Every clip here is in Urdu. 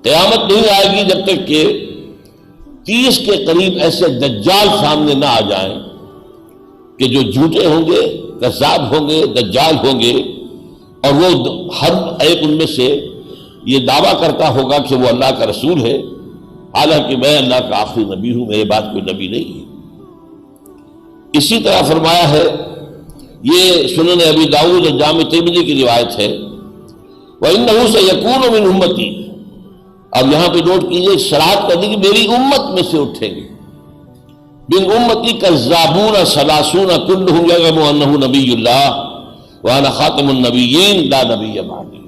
قیامت نہیں آئے گی جب تک کہ 30 کے قریب ایسے دجال سامنے نہ آ جائیں کہ جو جھوٹے ہوں گے، کذاب ہوں گے، دجال ہوں گے، اور وہ ہر ایک ان میں سے یہ دعویٰ کرتا ہوگا کہ وہ اللہ کا رسول ہے، حالانکہ میں اللہ کا آخری نبی ہوں، میرے بعد کوئی نبی نہیں ہے۔ اسی طرح فرمایا ہے، یہ سنن ابی داؤد اور جامع ترمذی کی روایت ہے، وَإِنَّهُ سَيَكُونُ مِنْ أُمَّتِي۔ اب یہاں پہ نوٹ کیجیے، شرائط کر دی کہ میری امت میں سے اٹھیں گے، من امتی کذابون ثلاثون کلہم یزعم انہ نبی اللہ وانا خاتم النبیین لا نبی بعدی۔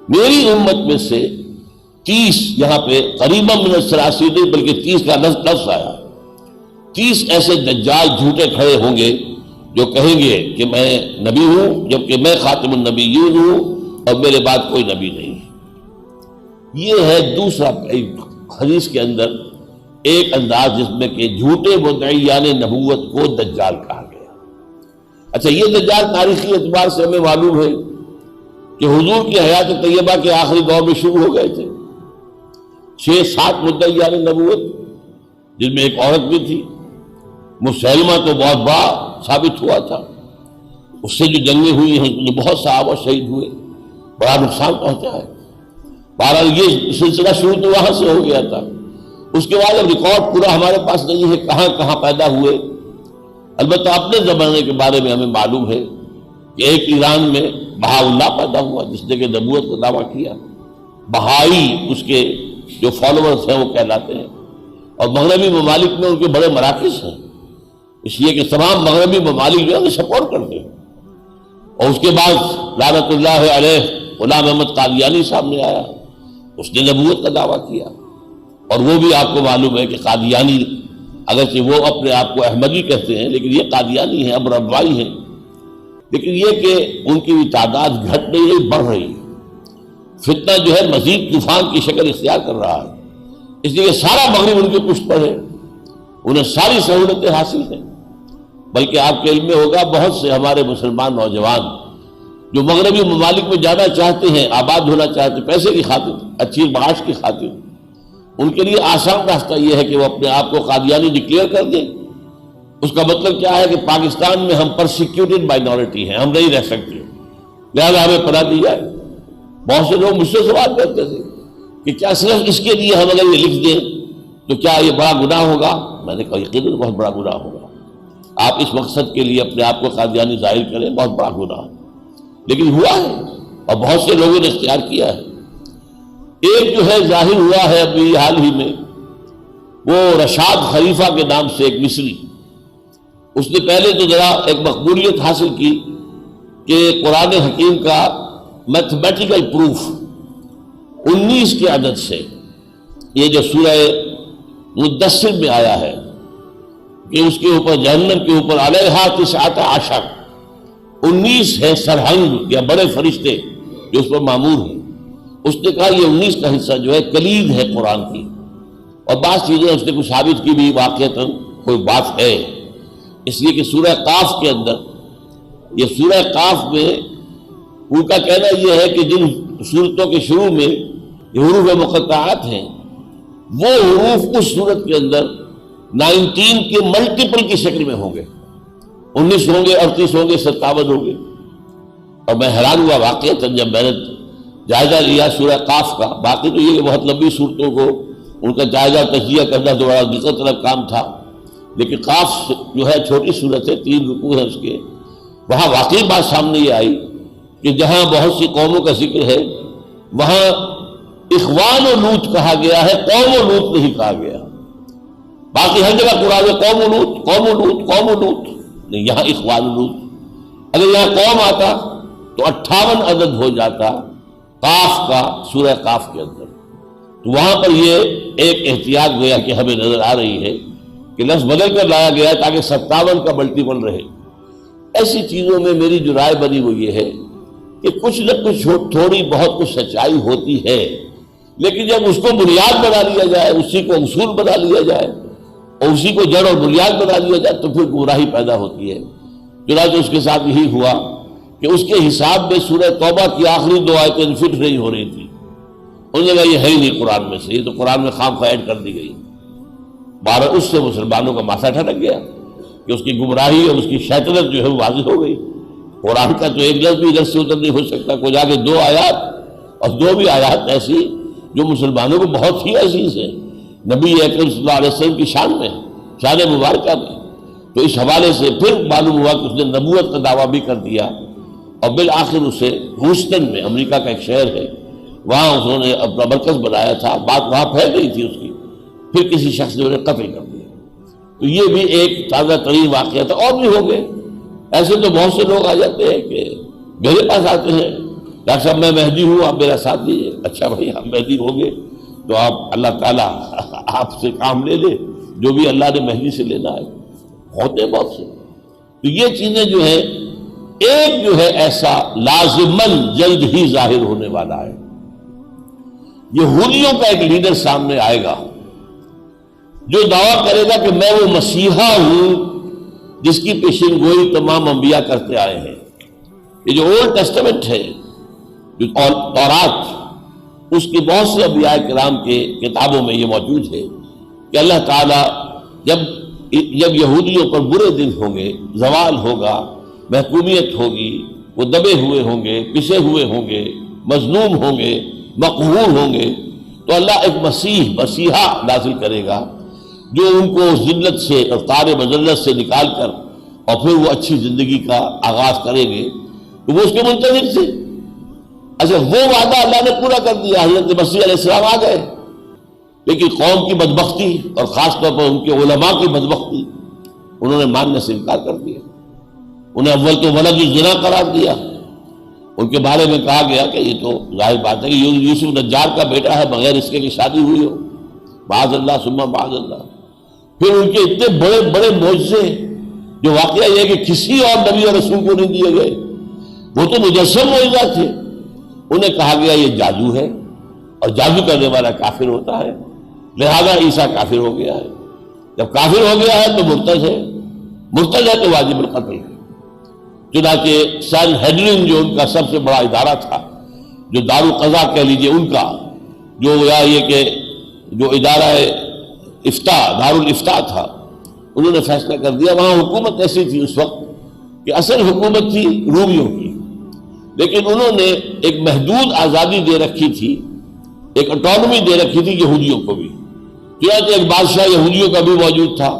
میری امت میں سے 30، یہاں پہ قریبا من الثلاثین نہیں بلکہ 30 کا لفظ آیا، 30 ایسے دجال جھوٹے کھڑے ہوں گے جو کہیں گے کہ میں نبی ہوں، جبکہ میں خاتم النبیین ہوں اور میرے بعد کوئی نبی نہیں۔ یہ ہے دوسرا حدیث کے اندر ایک انداز جس میں کہ جھوٹے مدعیان نبوت کو دجال کہا گیا۔ اچھا، یہ دجال تاریخی اعتبار سے ہمیں معلوم ہے کہ حضور کی حیات طیبہ کے آخری دور میں شروع ہو گئے تھے 6-7 مدعیان نبوت، جن میں ایک عورت بھی تھی۔ مسلمہ تو بہت بڑا ثابت ہوا تھا، اس سے جو جنگیں ہوئی ہیں جو بہت صحابہ شہید ہوئے، بڑا نقصان پہنچا ہے۔ بہرحال یہ سلسلہ شروع تو وہاں سے ہو گیا تھا۔ اس کے بعد اب ریکارڈ پورا ہمارے پاس نہیں ہے کہاں کہاں پیدا ہوئے۔ البتہ اپنے زمانے کے بارے میں ہمیں معلوم ہے کہ ایک ایران میں بہا اللہ پیدا ہوا جس نے کہ نبوت کا دعویٰ کیا، بہائی اس کے جو فالوورز ہیں وہ کہلاتے ہیں، اور مغربی ممالک میں ان کے بڑے مراکز ہیں، اس لیے کہ تمام مغربی ممالک جو ہے سپورٹ کرتے ہیں۔ اور اس کے بعد لعنت اللہ علیہ غلام احمد قادیانی سامنے آیا، اس نے نبوت کا دعویٰ کیا، اور وہ بھی آپ کو معلوم ہے کہ قادیانی اگرچہ وہ اپنے آپ کو احمدی کہتے ہیں لیکن یہ قادیانی ہیں، اب ربوائی ہیں، لیکن یہ کہ ان کی تعداد گھٹ نہیں رہی، بڑھ رہی ہے۔ فتنہ جو ہے مزید طوفان کی شکل اختیار کر رہا ہے، اس لیے سارا مغرب ان کے پشت پر ہے، انہیں ساری سہولتیں حاصل ہیں۔ بلکہ آپ کے علم میں ہوگا بہت سے ہمارے مسلمان نوجوان جو مغربی ممالک میں جانا چاہتے ہیں، آباد ہونا چاہتے ہیں، پیسے کی خاطر، اچھی معاش کی خاطر، ان کے لیے آسان راستہ یہ ہے کہ وہ اپنے آپ کو قادیانی ڈکلیئر کر دیں۔ اس کا مطلب کیا ہے کہ پاکستان میں ہم پرسیکیوٹڈ مائنورٹی ہیں، ہم نہیں رہ سکتے، لہذا ہمیں پناہ دی جائے۔ بہت سے لوگ مجھ سے سوال کرتے تھے کہ کیا صرف اس کے لیے ہم اگر یہ لکھ دیں تو کیا یہ بڑا گناہ ہوگا؟ میں نے کہا یقیناً بہت بڑا گناہ ہوگا، آپ اس مقصد کے لیے اپنے آپ کو قادیانی ظاہر کریں، بہت بڑا گناہ، لیکن ہوا ہے اور بہت سے لوگوں نے اختیار کیا ہے۔ ایک جو ہے ظاہر ہوا ہے ابھی حال ہی میں، وہ رشاد خلیفہ کے نام سے ایک مصری، اس نے پہلے تو ذرا ایک مقبولیت حاصل کی کہ قرآن حکیم کا میتھمیٹیکل پروف 19 کے عدد سے، یہ جو سورہ مدثر میں آیا ہے کہ اس کے اوپر جہنم کے اوپر علیہا 19 19 ہے سرہنگ یا بڑے فرشتے جو اس پر معمور ہیں۔ اس نے کہا یہ 19 کا حصہ جو ہے کلید ہے قرآن کی، اور بعض چیزیں اس نے کچھ ثابت کی بھی واقعتاً کوئی بات ہے، اس لیے کہ سورہ قاف کے اندر، یہ سورہ قاف میں ان کا کہنا یہ ہے کہ جن صورتوں کے شروع میں یہ حروف مقطعات ہیں، وہ حروف اس صورت کے اندر 19 کے ملٹیپل کی شکل میں ہوں گے، 19 ہوں گے، 38 ہوں گے، 57 ہوں گے۔ اور میں حیران ہوا واقعتاً جب میں نے جائزہ لیا سورہ قاف کا، باقی تو یہ کہ بہت لمبی صورتوں کو ان کا جائزہ تجزیہ کرنا تو بڑا دقت طلب کام تھا، لیکن قاف جو ہے چھوٹی صورت ہے، 3 رکوع ہیں اس کے، وہاں واقعی بات سامنے یہ آئی کہ جہاں بہت سی قوموں کا ذکر ہے وہاں اخوان و لوط کہا گیا ہے، قوم و لوط نہیں کہا گیا۔ باقی ہر جگہ قرآن میں قوم و لوط، قوم و لوط، قوم و لوط، نہیں، یہاں اخوان و لوط۔ اگر یہاں قوم آتا تو 58 عدد ہو جاتا قاف کا سورہ قاف کے اندر، تو وہاں پر یہ ایک احتیاط گویا کہ ہمیں نظر آ رہی ہے کہ لفظ بدل کر لایا گیا تاکہ 57 کا ملٹیپل رہے۔ ایسی چیزوں میں میری جو رائے بنی وہ یہ ہے کہ کچھ نہ کچھ تھوڑی بہت کچھ سچائی ہوتی ہے، لیکن جب اس کو بنیاد بنا لیا جائے، اسی کو اصول بنا لیا جائے اور اسی کو جڑ اور بنیاد بنا لیا جائے تو پھر گمراہی پیدا ہوتی ہے۔ چنانچہ اس کے ساتھ یہی ہوا کہ اس کے حساب میں سورہ توبہ کی آخری 2 آیتیں فٹ نہیں ہو رہی تھی، انہوں نے کہا یہ ہے ہی نہیں قرآن میں سے، یہ تو قرآن میں خام خواہ ایڈ کر دی گئی۔ بہرحال اس سے مسلمانوں کا ماتھا ٹھنک گیا کہ اس کی گمراہی اور اس کی شیطنت جو ہے وہ واضح ہو گئی۔ قرآن کا تو ایک لفظ بھی ادھر سے ادھر نہیں ہو سکتا، کوئی جا کے 2 آیات، اور 2 بھی آیات ایسی جو مسلمانوں کو بہت ہی عزیز ہے، نبی اکرم صلی اللہ علیہ وسلم کی شان میں، شان مبارکہ میں۔ تو اس حوالے سے پھر معلوم ہوا کہ اس نے نبوت کا دعویٰ بھی کر دیا، اور بالآخر اسے ہیوسٹن میں، امریکہ کا ایک شہر ہے، وہاں انہوں نے اپنا مرکز بنایا تھا، بات وہاں پھیل گئی تھی اس کی، پھر کسی شخص نے انہیں قتل کر دیا۔ تو یہ بھی ایک تازہ ترین واقعہ تھا، اور بھی ہو گئے ایسے۔ تو بہت سے لوگ آ جاتے ہیں کہ میرے پاس آتے ہیں، ڈاکٹر صاحب میں مہدی ہوں، آپ میرا ساتھ دیجیے۔ اچھا بھائی، ہم مہدی ہوں گے تو آپ اللہ تعالیٰ آپ سے کام لے لے، جو بھی اللہ نے مہدی سے لینا ہے، ہوتے ہیں بہت سے۔ تو یہ چیزیں جو ہیں، ایک جو ہے ایسا لازماً جلد ہی ظاہر ہونے والا ہے، یہودیوں کا ایک لیڈر سامنے آئے گا جو دعویٰ کرے گا کہ میں وہ مسیحا ہوں جس کی پیشن گوئی تمام انبیاء کرتے آئے ہیں۔ یہ جو اولڈ ٹیسٹمنٹ ہے، جو تورات، اس کی بہت سے انبیاء کرام کے کتابوں میں یہ موجود ہے کہ اللہ تعالیٰ جب یہودیوں پر برے دن ہوں گے، زوال ہوگا، محکومیت ہوگی، وہ دبے ہوئے ہوں گے، پسے ہوئے ہوں گے، مظلوم ہوں گے، مقہور ہوں گے، تو اللہ ایک مسیحا نازل کرے گا جو ان کو ذلت سے اور تار مذلت سے نکال کر اور پھر وہ اچھی زندگی کا آغاز کریں گے۔ تو وہ اس کے منتظر تھے۔ اچھا، وہ وعدہ اللہ نے پورا کر دیا، حضرت مسیح علیہ السلام آ گئے، لیکن قوم کی بدبختی اور خاص طور پر ان کے علماء کی بدبختی، انہوں نے ماننے سے انکار کر دیا۔ انہیں اول تو ولد الزنا قرار دیا۔ ان کے بارے میں کہا گیا کہ یہ تو ظاہر بات ہے کہ یوسف نجار کا بیٹا ہے، بغیر اس کے کہ شادی ہوئی ہو، معاذ اللہ ثم معاذ اللہ۔ پھر ان کے اتنے بڑے بڑے معجزے جو واقعہ یہ ہے کہ کسی اور نبی اور رسول کو نہیں دیے گئے، وہ تو مجسم معجزات تھے۔ انہیں کہا گیا یہ جادو ہے، اور جادو کرنے والا کافر ہوتا ہے، لہذا عیسیٰ کافر ہو گیا ہے۔ جب کافر ہو گیا ہے تو مرتد ہے، مرتد ہے تو واجب القتل ہے۔ چنانچہ سن ہیڈرن جو ان کا سب سے بڑا ادارہ تھا، جو دارالقضاء کہہ لیجئے ان کا، جو یا یہ کہ جو ادارہ افتاء، دارالفتاء تھا، انہوں نے فیصلہ کر دیا۔ وہاں حکومت ایسی تھی اس وقت کہ اصل حکومت تھی رومیوں کی، لیکن انہوں نے ایک محدود آزادی دے رکھی تھی، ایک اٹانومی دے رکھی تھی یہودیوں کو بھی۔ چنانچہ ایک بادشاہ یہودیوں کا بھی موجود تھا،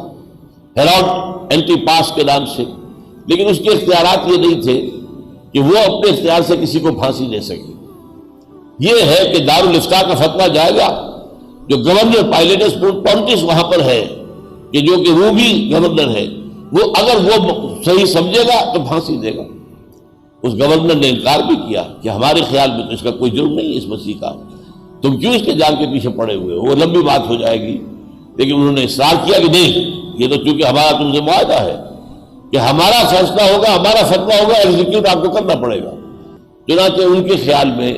ہیروڈ اینٹی پاس کے نام سے، لیکن اس کے اختیارات یہ نہیں تھے کہ وہ اپنے اختیار سے کسی کو پھانسی دے سکے۔ یہ ہے کہ دارالفتاء کا فتویٰ جائے گا، جو گورنر پائلیٹس پونٹس وہاں پر ہے کہ جو کہ رومی گورنر ہے، وہ اگر وہ صحیح سمجھے گا تو پھانسی دے گا۔ اس گورنر نے انکار بھی کیا کہ ہمارے خیال میں تو اس کا کوئی جرم نہیں ہے اس مسیح کا، تم کیوں اس کے جان کے پیچھے پڑے ہوئے ہو؟ وہ لمبی بات ہو جائے گی، لیکن انہوں نے اصرار کیا کہ نہیں، یہ تو چونکہ ہمارا تم سے معاہدہ ہے کہ ہمارا فیصلہ ہوگا، ہمارا فتویٰ ہوگا، ایگزیکیوٹ آپ کو کرنا پڑے گا۔ چنانچہ ان کے خیال میں،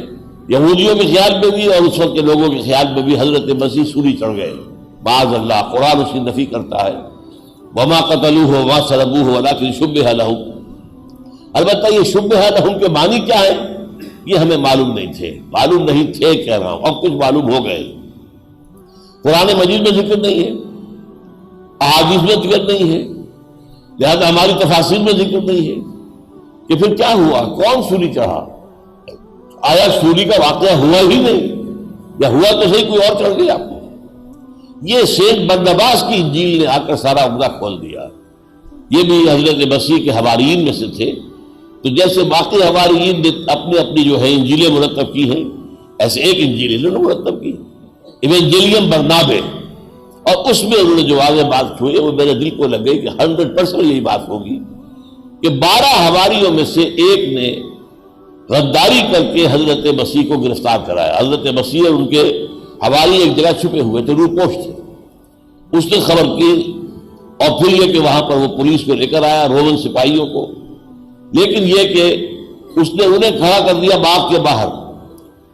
یہودیوں کے خیال میں بھی اور اس وقت کے لوگوں کے خیال میں بھی حضرت مسیح سولی چڑھ گئے، معاذ اللہ۔ قرآن اس کی نفی کرتا ہے، وما قتلوہ وما صلبوہ ولکن شبہ لہم۔ البتہ یہ شبہ لہم کے معنی کیا ہے یہ ہمیں معلوم نہیں تھے، معلوم نہیں تھے کہہ رہا ہوں، اب کچھ معلوم ہو گئے۔ قرآن مجید میں ذکر نہیں ہے، احادیث میں ذکر نہیں ہے، لہذا ہماری تفاسیر میں ذکر نہیں ہے کہ پھر کیا ہوا، کون سولی چڑھا؟ آیا سولی کا واقعہ ہوا ہی نہیں، یا ہوا تو صحیح کوئی اور چڑھ گیا؟ یہ سینٹ برنباس کی انجیل نے آ کر سارا عمدہ کھول دیا۔ یہ بھی حضرت مسیح کے حواریین میں سے تھے، تو جیسے باقی حواریین نے اپنی اپنی جو ہے انجیلیں مرتب کی ہیں، ایسے ایک انجیل انہوں نے مرتب کی، ایونجیلیم برنابے، اور اس میں انہوں نے جو واضح بات چھوئی وہ میرے دل کو لگ گئی کہ 100% یہی بات ہوگی کہ 12 حواریوں میں سے ایک نے غداری کر کے حضرت مسیح کو گرفتار کرایا۔ حضرت مسیح اور ان کے حواری ایک جگہ چھپے ہوئے تھے، روپوش تھے، اس نے خبر کی، اور پھر یہ کہ وہاں پر وہ پولیس کو لے کر آیا، رومن سپاہیوں کو، لیکن یہ کہ اس نے انہیں کھڑا کر دیا باغ کے باہر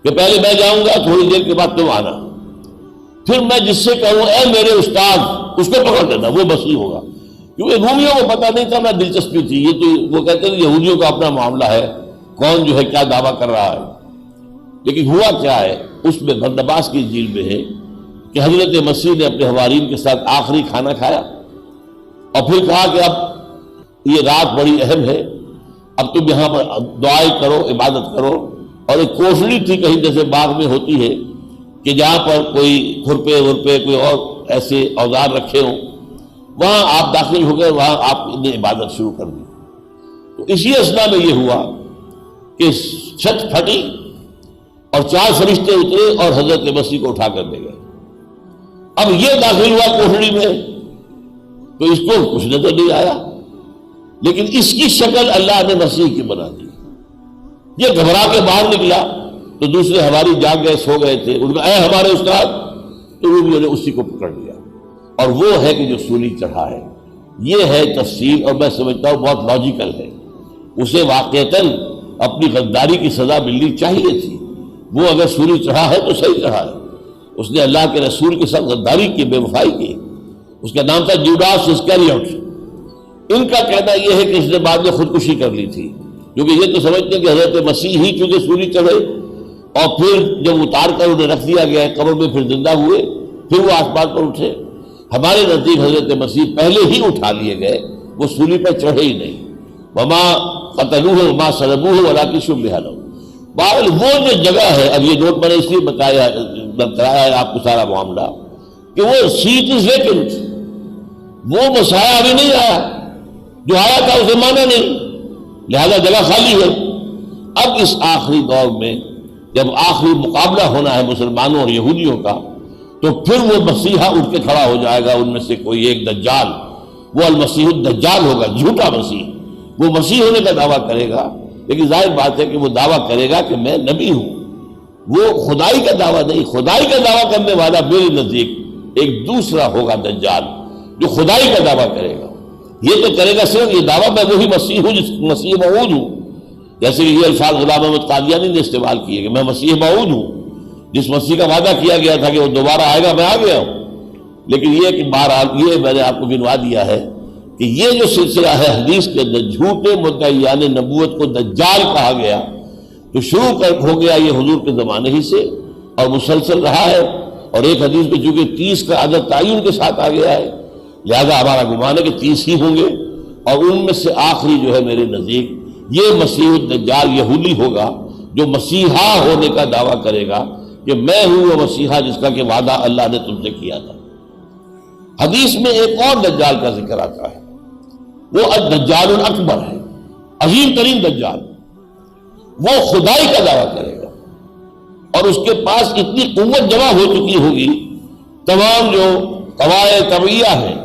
کہ پہلے میں جاؤں گا، تھوڑی دیر کے بعد تم آنا، پھر میں جس سے کہوں اے میرے استاد، اس کو پکڑ لینا، وہ مسیح ہوگا۔ کیونکہ رومیوں کو پتہ نہیں تھا، نہ دلچسپی تھی، یہ تو وہ کہتے ہیں یہودیوں کا اپنا معاملہ ہے، کون جو ہے کیا دعویٰ کر رہا ہے۔ لیکن ہوا کیا ہے، اس میں بردباس کی انجیل میں ہے کہ حضرت مسیح نے اپنے حوارین کے ساتھ آخری کھانا کھایا اور پھر کہا کہ اب یہ رات بڑی اہم ہے، اب تم یہاں پر دعائیں کرو، عبادت کرو. اور ایک کوٹڑی تھی کہیں جیسے باغ میں ہوتی ہے کہ جہاں پر کوئی کھرپے ورپے کوئی اور ایسے اوزار رکھے ہوں، وہاں آپ داخل ہو گئے، وہاں آپ نے عبادت شروع کر دی. تو اسی اثنا میں یہ ہوا کہ چھت پھٹی اور 4 فرشتے اترے اور حضرت مسیح کو اٹھا کر لے گئے. اب یہ داخل ہوا کوٹڑی میں تو اس کو کچھ نظر نہیں آیا، لیکن اس کی شکل اللہ نے مسیح کی بنا دی. یہ گھبرا کے باہر نکلا تو دوسرے حواری جاگ گئے، سو گئے تھے، ان کا اے ہمارے استاد، تو رومیوں نے اسی کو پکڑ لیا اور وہ ہے کہ جو سولی چڑھا ہے. یہ ہے تفسیر، اور میں سمجھتا ہوں بہت لاجیکل ہے. اسے واقعتاً اپنی غداری کی سزا ملنی چاہیے تھی. وہ اگر سولی چڑھا ہے تو صحیح چڑھا ہے. اس نے اللہ کے رسول کے ساتھ غداری کی، بے وفائی کی. اس کا نام تھا جوڈاس اسکریوٹ. ان کا کہنا یہ ہے کہ اس نے بعد میں خودکشی کر لی تھی، کیونکہ یہ تو سمجھتے ہیں کہ حضرت مسیح ہی چونکہ سولی چڑھے اور پھر جب اتار کر انہیں رکھ دیا گیا قبر میں، پھر زندہ ہوئے، پھر وہ آسمان پر اٹھے. ہمارے نزدیک حضرت مسیح پہلے ہی اٹھا لیے گئے، وہ سولی پر چڑھے ہی نہیں. وما قتلوہ وما صلبوہ ولکن شبہ لہم. بہرحال وہ جو جگہ ہے، اب یہ نوٹ میں نے اس لیے بتایا ہے آپ کو سارا معاملہ کہ وہ سیٹ از ویکنٹ، وہ مسیح ابھی نہیں آیا، جو آیا تھا اسے مانا نہیں، لہذا جگہ خالی ہے. اب اس آخری دور میں جب آخری مقابلہ ہونا ہے مسلمانوں اور یہودیوں کا، تو پھر وہ مسیحا اٹھ کے کھڑا ہو جائے گا. ان میں سے کوئی ایک دجال، وہ المسیح الدجال ہوگا، جھوٹا مسیح. وہ مسیح ہونے کا دعویٰ کرے گا، لیکن ظاہر بات ہے کہ وہ دعویٰ کرے گا کہ میں نبی ہوں. وہ خدائی کا دعویٰ نہیں. خدائی کا دعویٰ کرنے والا میرے نزدیک ایک دوسرا ہوگا دجال، جو خدائی کا دعویٰ کرے گا. یہ تو کرے گا صرف یہ دعویٰ میں وہی مسیح ہوں جس مسیح موعود ہوں، جیسے کہ یہ الفاظ غلام احمد قادیانی نے استعمال کیے کہ میں مسیح موعود ہوں، جس مسیح کا وعدہ کیا گیا تھا کہ وہ دوبارہ آئے گا، میں آ گیا ہوں. لیکن یہ کہ بہرحال یہ میں نے آپ کو گنوا دیا ہے کہ یہ جو سلسلہ ہے حدیث کے اندر جھوٹے مدعیان نبوت کو دجال کہا گیا، تو شروع ہو گیا یہ حضور کے زمانے ہی سے اور مسلسل رہا ہے. اور ایک حدیث میں چونکہ 30 کا عدد تعین کے ساتھ آ گیا ہے، لہذا ہمارا گمان ہے کہ 30 ہی ہوں گے. اور ان میں سے آخری جو ہے میرے نزدیک یہ مسیح الدجال یہودی ہوگا، جو مسیحا ہونے کا دعویٰ کرے گا کہ میں ہوں وہ مسیحا جس کا کہ وعدہ اللہ نے تم سے کیا تھا. حدیث میں ایک اور دجال کا ذکر آتا ہے، وہ الدجال الاکبر ہے، عظیم ترین دجال. وہ خدائی کا دعویٰ کرے گا اور اس کے پاس اتنی قوت جمع ہو چکی ہوگی، تمام جو قواعد طبیعیہ ہیں،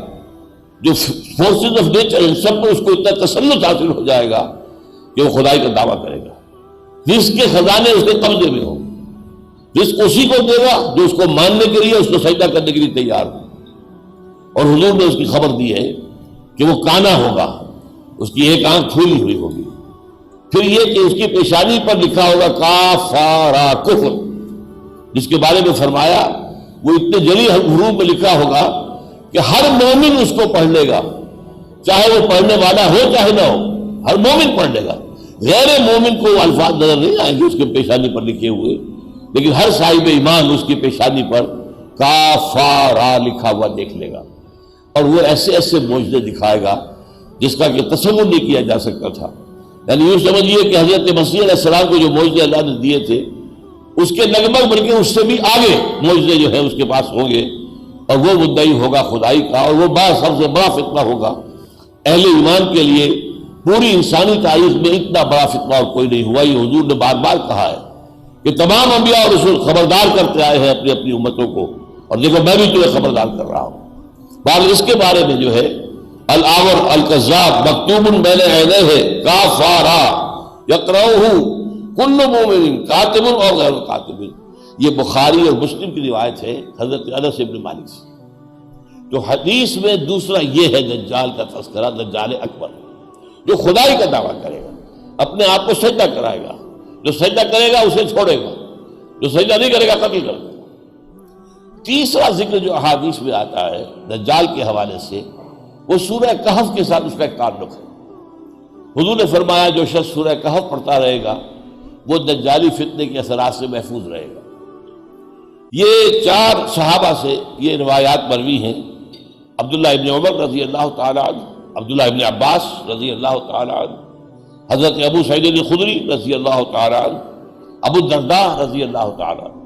جو فورسز آف نیچر، ان سب پر اس کو اتنا تسلط حاصل ہو جائے گا کہ وہ خدائی کا دعویٰ کرے گا. رزق کے خزانے اس کے قبضے میں ہوں، رزق اسی کو دے گا جو اس کو ماننے کے لیے، اس کو سجدہ کرنے کے لیے تیار ہو. اور حضور نے اس کی خبر دی ہے کہ وہ کانا ہوگا، اس کی ایک آنکھ کھلی ہوئی ہوگی. پھر یہ کہ اس کی پیشانی پر لکھا ہوگا کافارا کفر، جس کے بارے میں فرمایا وہ اتنے جلی حروف میں لکھا ہوگا کہ ہر مومن اس کو پڑھ لے گا، چاہے وہ پڑھنے والا ہو چاہے نہ ہو، ہر مومن پڑھ لے گا. غیر مومن کو الفاظ نظر نہیں آئیں گے اس کے پیشانی پر لکھے ہوئے، لیکن ہر صاحب ایمان اس کی پیشانی پر کافارا لکھا ہوا دیکھ لے گا. اور وہ ایسے ایسے معجزے دکھائے گا جس کا کہ تصور نہیں کیا جا سکتا تھا. یعنی یوں سمجھیے کہ حضرت مسیح علیہ السلام کو جو معجزے اللہ نے دیے تھے اس کے لگ بلکہ اس سے بھی آگے معجزے جو ہے اس کے پاس ہوں گے. اور وہ مدعی ہوگا خدائی کا، اور وہ سب سے بڑا فتنہ ہوگا اہل ایمان کے لیے. پوری انسانی تاریخ میں اتنا بڑا فتنہ اور کوئی نہیں ہوا. یہ حضور نے بار بار کہا ہے کہ تمام انبیاء اور رسول خبردار کرتے آئے ہیں اپنی اپنی امتوں کو، اور دیکھو میں بھی تمہیں خبردار کر رہا ہوں. بہرحال اس کے بارے میں جو ہے الآور الکذاب مکتوب بین عینیہ کافارا یقرؤہ کل مومن کاتب اور غیر کاتب. یہ بخاری اور مسلم کی روایت ہے حضرت انس بن مالک سے. جو حدیث میں دوسرا یہ ہے دجال کا تذکرہ، دجال اکبر، جو خدائی کا دعویٰ کرے گا، اپنے آپ کو سجدہ کرائے گا. جو سجدہ کرے گا اسے چھوڑے گا، جو سجدہ نہیں کرے گا قتل کر دے گا. تیسرا ذکر جو احادیث میں آتا ہے دجال کے حوالے سے، وہ سورہ کہف کے ساتھ اس کا ایک تعلق ہے. حضور نے فرمایا جو شخص سورہ کہف پڑھتا رہے گا وہ دجالی فتنے کے اثرات سے محفوظ رہے گا. یہ 4 صحابہ سے یہ روایات مروی ہیں، عبداللہ ابن عمر رضی اللہ تعالی عنہ، عبداللہ ابن عباس رضی اللہ تعالی عنہ، حضرت ابو سعید الخدری رضی اللہ تعالی عنہ، ابو الدرداء رضی اللہ تعالی عنہ،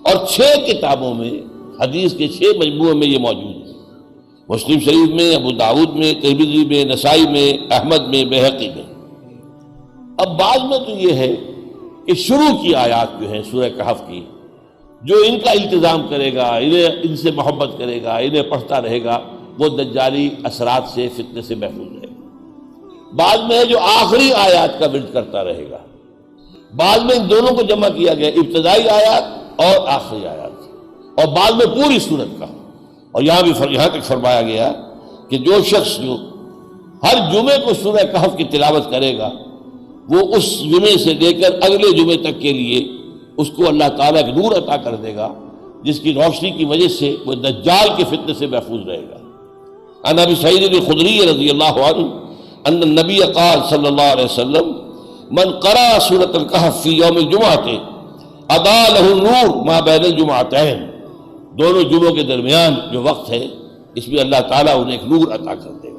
اور 6 کتابوں میں، حدیث کے 6 مجموعوں میں یہ موجود ہے، مسلم شریف میں، ابو داؤد میں، ترمذی میں، نسائی میں، احمد میں، بہقی میں۔ اب بعض میں تو یہ ہے کہ شروع کی آیات جو ہیں سورہ کہف کی، جو ان کا التزام کرے گا، ان سے محبت کرے گا، انہیں پڑھتا رہے گا، وہ دجالی اثرات سے، فتنے سے محفوظ رہے گا۔ بعض میں ہے جو آخری آیات کا ورد کرتا رہے گا، بعض میں ان دونوں کو جمع کیا گیا، ابتدائی آیات اور آخری آیات، اور بعض میں پوری سورت کا۔ اور یہاں تک فرمایا گیا کہ جو شخص جو ہر جمعے کو سورہ کہف کی تلاوت کرے گا، وہ اس جمعے سے لے کر اگلے جمعے تک کے لیے اس کو اللہ تعالیٰ ایک نور عطا کر دے گا، جس کی روشنی کی وجہ سے وہ دجال کے فتنے سے محفوظ رہے گا۔ عن ابی سعید الخدری رضی اللہ عنہ ان النبی قال صلی اللہ علیہ وسلم من قرأ سورۃ الکہف فی یوم الجمعۃ اضاء له النور ما بین الجمعتین، دونوں جمعوں کے درمیان جو وقت ہے، اس میں اللہ تعالیٰ انہیں ایک نور عطا کر دے گا۔